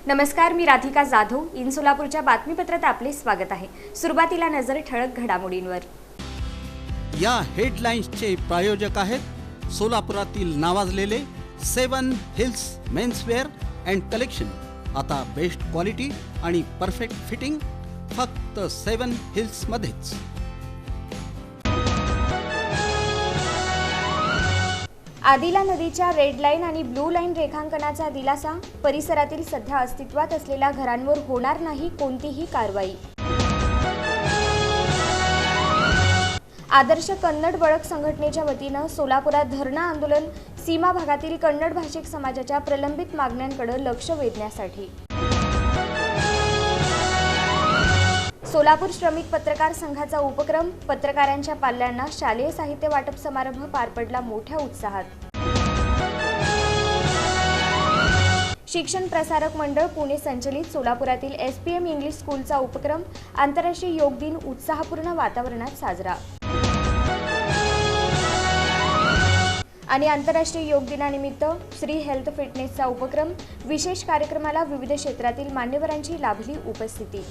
नमस्कार, मी राधिका जाधव. इन सोलापूरच्या बातमीपत्रात आपले स्वागत आहे. सुरुवातीला नजर ठळक घडामोडींवर. या हेडलाईन्सचे प्रायोजक आहेत सोलापुरातील नावाजलेले 7 हिल्स मेन्सवेअर अँड कलेक्शन. आता बेस्ट क्वालिटी आणि परफेक्ट फिटिंग फक्त 7 हिल्स मध्येच. आदिला नदीच्या रेड लाईन आणि ब्लू लाईन रेखांकनाचा दिलासा. परिसरातील सध्या अस्तित्वात असलेल्या घरांवर होणार नाही कोणतीही कारवाई. आदर्श कन्नड बळक संघटनेच्या वतीनं सोलापुरात धरणं आंदोलन. सीमा भागातील कन्नड भाषिक समाजाच्या प्रलंबित मागण्यांकडे लक्ष वेधण्यासाठी. सोलापूर श्रमिक पत्रकार संघाचा उपक्रम. पत्रकारांच्या पाल्यांना शालेय साहित्य वाटप समारंभ पार पडला मोठ्या उत्साहात. शिक्षण प्रसारक मंडळ पुणे संचलित सोलापुरातील SPM इंग्लिश स्कूलचा उपक्रम. आंतरराष्ट्रीय योग दिन उत्साहपूर्ण वातावरणात साजरा. आणि आंतरराष्ट्रीय योग दिनानिमित्त श्री हेल्थ फिटनेसचा उपक्रम. विशेष कार्यक्रमाला विविध क्षेत्रातील मान्यवरांची लाभली उपस्थिती.